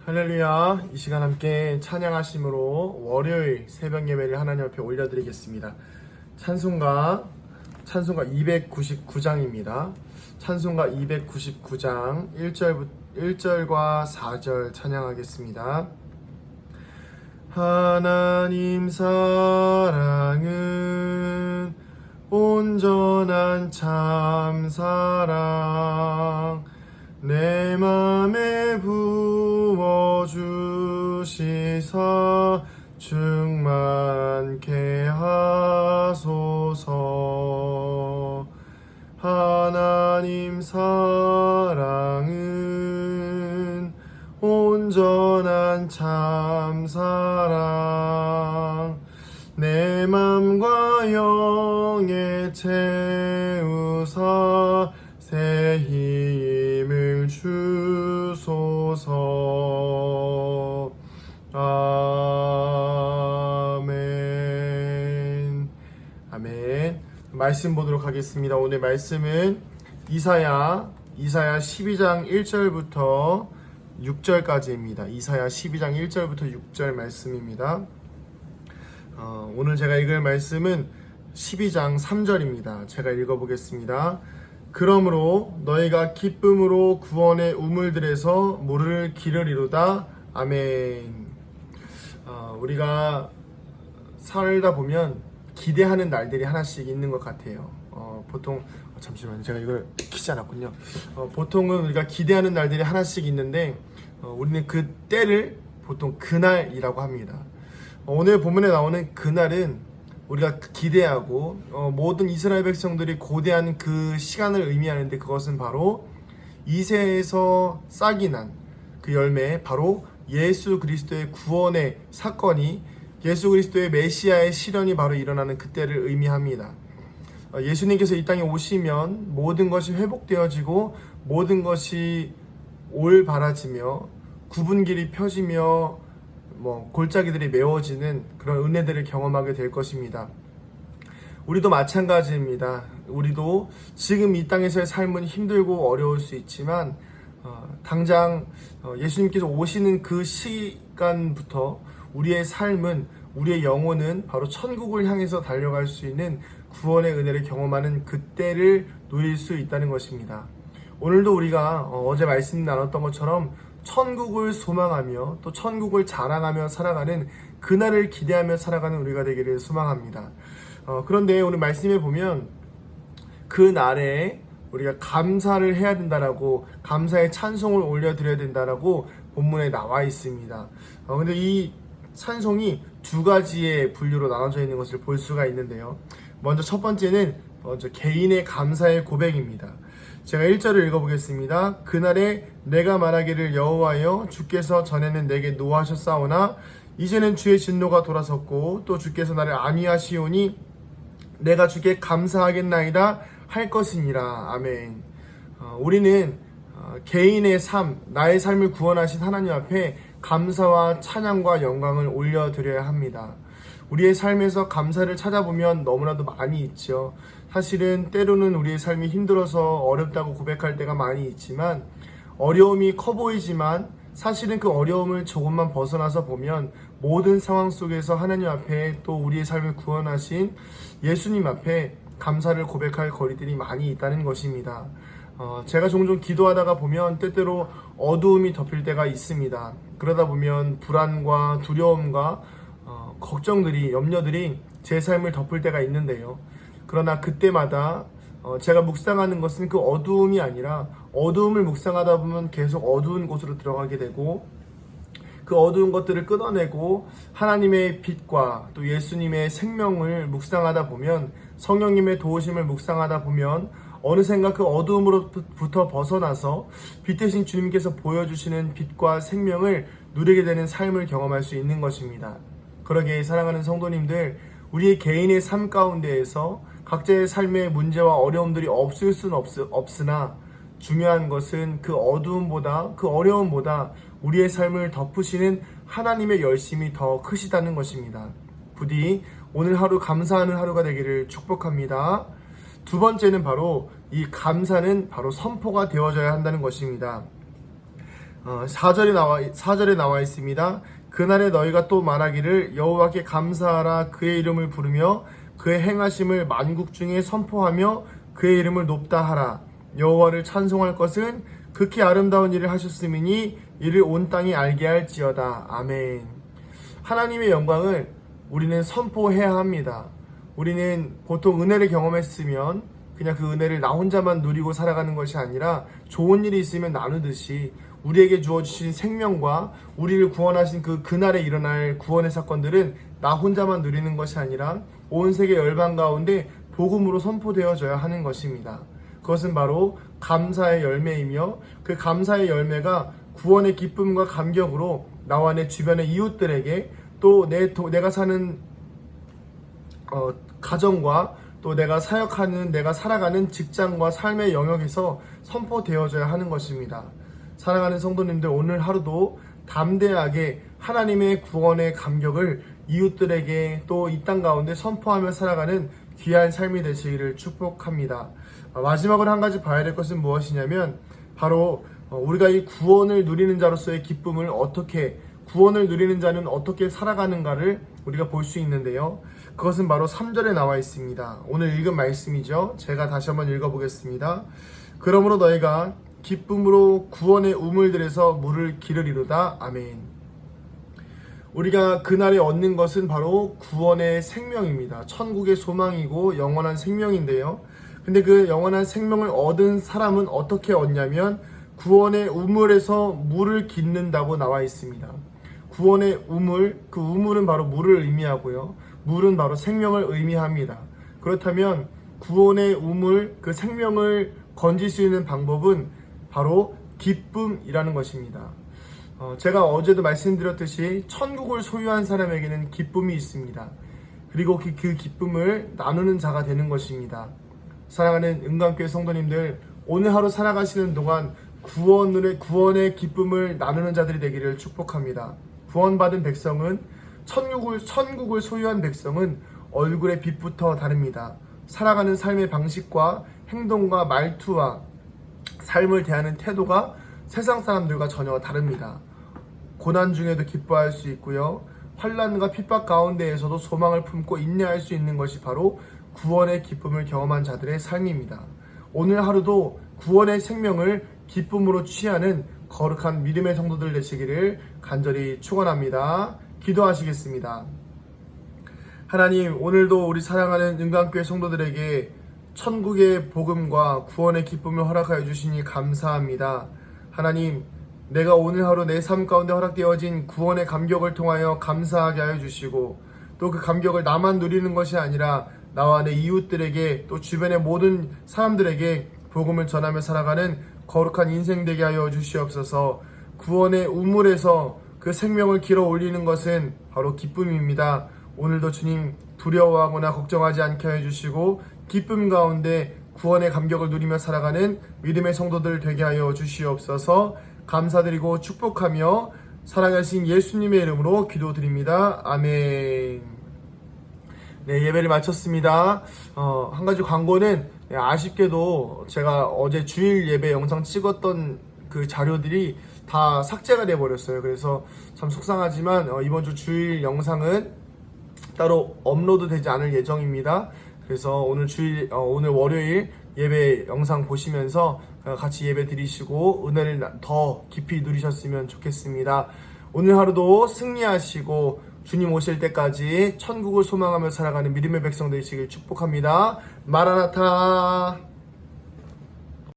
할렐루야. 이 시간 함께 찬양하심으로 월요일 새벽 예배를 하나님 앞에 올려드리겠습니다. 찬송가 299장입니다. 찬송가 299장 1절과 4절 찬양하겠습니다. 하나님 사랑은 온전한 참사랑 내 맘에 부어주시사 충만케 하소서. 하나님 사랑은 온전한 참사랑 내 맘과 영에 채우사 새 힘을 주소서. 아멘. 아멘. 말씀 보도록 하겠습니다. 오늘 말씀은 이사야 12장 1절부터 6절까지입니다. 이사야 12장 1절부터 6절 말씀입니다. 오늘 제가 읽을 말씀은 12장 3절입니다. 제가 읽어보겠습니다. 그러므로 너희가 기쁨으로 구원의 우물들에서 물을 기르리로다. 아멘. 우리가 살다 보면 기대하는 날들이 하나씩 있는 것 같아요. 보통 잠시만요. 제가 이걸 키지 않았군요. 보통은 우리가 기대하는 날들이 하나씩 있는데 우리는 그 때를 보통 그날이라고 합니다. 오늘 본문에 나오는 그날은 우리가 기대하고 모든 이스라엘 백성들이 고대한 그 시간을 의미하는데 그것은 바로 이새에서 싹이 난 그 열매, 바로 예수 그리스도의 구원의 사건이, 예수 그리스도의 메시아의 실현이 바로 일어나는 그때를 의미합니다. 예수님께서 이 땅에 오시면 모든 것이 회복되어지고 모든 것이 올바라지며 굽은 길이 펴지며 골짜기들이 메워지는 그런 은혜들을 경험하게 될 것입니다. 우리도 마찬가지입니다. 우리도 지금 이 땅에서의 삶은 힘들고 어려울 수 있지만 당장 예수님께서 오시는 그 시간부터 우리의 삶은, 우리의 영혼은 바로 천국을 향해서 달려갈 수 있는 구원의 은혜를 경험하는 그때를 누릴 수 있다는 것입니다. 오늘도 우리가 어제 말씀 나눴던 것처럼 천국을 소망하며 또 천국을 자랑하며 살아가는 그날을 기대하며 살아가는 우리가 되기를 소망합니다. 그런데 오늘 말씀에 보면 그 날에 우리가 감사를 해야 된다라고, 감사의 찬송을 올려드려야 된다라고 본문에 나와 있습니다. 근데 이 찬송이 두 가지의 분류로 나눠져 있는 것을 볼 수가 있는데요. 먼저 첫 번째는 개인의 감사의 고백입니다. 제가 1절을 읽어보겠습니다. 그날에 내가 말하기를 여호와여 주께서 전에는 내게 노하셨사오나 이제는 주의 진노가 돌아섰고 또 주께서 나를 안위하시오니 내가 주께 감사하겠나이다 할 것이니라. 아멘. 우리는 개인의 삶, 나의 삶을 구원하신 하나님 앞에 감사와 찬양과 영광을 올려드려야 합니다. 우리의 삶에서 감사를 찾아보면 너무나도 많이 있죠. 사실은 때로는 우리의 삶이 힘들어서 어렵다고 고백할 때가 많이 있지만, 어려움이 커 보이지만 사실은 그 어려움을 조금만 벗어나서 보면 모든 상황 속에서 하나님 앞에, 또 우리의 삶을 구원하신 예수님 앞에 감사를 고백할 거리들이 많이 있다는 것입니다. 제가 종종 기도하다가 보면 때때로 어두움이 덮일 때가 있습니다. 그러다 보면 불안과 두려움과 걱정들이, 염려들이 제 삶을 덮을 때가 있는데요. 그러나 그때마다 제가 묵상하는 것은 그 어두움이 아니라, 어두움을 묵상하다 보면 계속 어두운 곳으로 들어가게 되고, 그 어두운 것들을 끊어내고 하나님의 빛과 또 예수님의 생명을 묵상하다 보면, 성령님의 도우심을 묵상하다 보면 어느샌가 그 어두움으로부터 벗어나서 빛 대신 주님께서 보여주시는 빛과 생명을 누리게 되는 삶을 경험할 수 있는 것입니다. 그러기에 사랑하는 성도님들, 우리의 개인의 삶 가운데에서 각자의 삶의 문제와 어려움들이 없을 수는 없으나 중요한 것은 그 어두움보다, 그 어려움보다 우리의 삶을 덮으시는 하나님의 열심이 더 크시다는 것입니다. 부디 오늘 하루 감사하는 하루가 되기를 축복합니다. 두 번째는 바로 이 감사는 바로 선포가 되어져야 한다는 것입니다. 4절에 나와 있습니다. 그날에 너희가 또 말하기를 여호와께 감사하라. 그의 이름을 부르며 그의 행하심을 만국 중에 선포하며 그의 이름을 높다 하라. 여호와를 찬송할 것은 극히 아름다운 일을 하셨음이니 이를 온 땅이 알게 할지어다. 아멘. 하나님의 영광을 우리는 선포해야 합니다. 우리는 보통 은혜를 경험했으면 그냥 그 은혜를 나 혼자만 누리고 살아가는 것이 아니라 좋은 일이 있으면 나누듯이 우리에게 주어주신 생명과 우리를 구원하신 그날에 일어날 구원의 사건들은 나 혼자만 누리는 것이 아니라 온 세계 열방 가운데 복음으로 선포되어져야 하는 것입니다. 그것은 바로 감사의 열매이며 그 감사의 열매가 구원의 기쁨과 감격으로 나와 내 주변의 이웃들에게 또 내가 사는 가정과 또 내가 사역하는 내가 살아가는 직장과 삶의 영역에서 선포되어져야 하는 것입니다. 사랑하는 성도님들, 오늘 하루도 담대하게 하나님의 구원의 감격을 이웃들에게 또 이 땅 가운데 선포하며 살아가는 귀한 삶이 되시기를 축복합니다. 마지막으로 한 가지 봐야 될 것은 무엇이냐면 바로 우리가 이 구원을 누리는 자로서의 기쁨을 구원을 누리는 자는 어떻게 살아가는가를 우리가 볼 수 있는데요. 그것은 바로 3절에 나와 있습니다. 오늘 읽은 말씀이죠. 제가 다시 한번 읽어보겠습니다. 그러므로 너희가 기쁨으로 구원의 우물들에서 물을 기르리로다. 아멘. 우리가 그날에 얻는 것은 바로 구원의 생명입니다. 천국의 소망이고 영원한 생명인데요. 근데 그 영원한 생명을 얻은 사람은 어떻게 얻냐면 구원의 우물에서 물을 깃는다고 나와 있습니다. 구원의 우물, 그 우물은 바로 물을 의미하고요. 물은 바로 생명을 의미합니다. 그렇다면 구원의 우물, 그 생명을 건질 수 있는 방법은 바로 기쁨이라는 것입니다. 제가 어제도 말씀드렸듯이 천국을 소유한 사람에게는 기쁨이 있습니다. 그리고 그 기쁨을 나누는 자가 되는 것입니다. 사랑하는 은광교회 성도님들, 오늘 하루 살아가시는 동안 구원의 기쁨을 나누는 자들이 되기를 축복합니다. 구원받은 백성은 천국을 소유한 백성은 얼굴의 빛부터 다릅니다. 살아가는 삶의 방식과 행동과 말투와 삶을 대하는 태도가 세상 사람들과 전혀 다릅니다. 고난 중에도 기뻐할 수 있고요. 환난과 핍박 가운데에서도 소망을 품고 인내할 수 있는 것이 바로 구원의 기쁨을 경험한 자들의 삶입니다. 오늘 하루도 구원의 생명을 기쁨으로 취하는 거룩한 믿음의 성도들 되시기를 간절히 축원합니다. 기도하시겠습니다. 하나님, 오늘도 우리 사랑하는 은광교회 성도들에게 천국의 복음과 구원의 기쁨을 허락하여 주시니 감사합니다. 하나님, 내가 오늘 하루 내 삶 가운데 허락되어진 구원의 감격을 통하여 감사하게 하여 주시고 또 그 감격을 나만 누리는 것이 아니라 나와 내 이웃들에게 또 주변의 모든 사람들에게 복음을 전하며 살아가는 거룩한 인생 되게 하여 주시옵소서. 구원의 우물에서 그 생명을 길어 올리는 것은 바로 기쁨입니다. 오늘도 주님 두려워하거나 걱정하지 않게 하여 주시고 기쁨 가운데 구원의 감격을 누리며 살아가는 믿음의 성도들 되게 하여 주시옵소서. 감사드리고 축복하며 살아가신 예수님의 이름으로 기도드립니다. 아멘. 네, 예배를 마쳤습니다. 한 가지 광고는 아쉽게도 제가 어제 주일 예배 영상 찍었던 그 자료들이 다 삭제가 돼 버렸어요. 그래서 참 속상하지만 이번 주 주일 영상은 따로 업로드 되지 않을 예정입니다. 그래서 오늘 월요일 예배 영상 보시면서 같이 예배 드리시고 은혜를 더 깊이 누리셨으면 좋겠습니다. 오늘 하루도 승리하시고 주님 오실 때까지 천국을 소망하며 살아가는 믿음의 백성 되시길 축복합니다. 마라나타.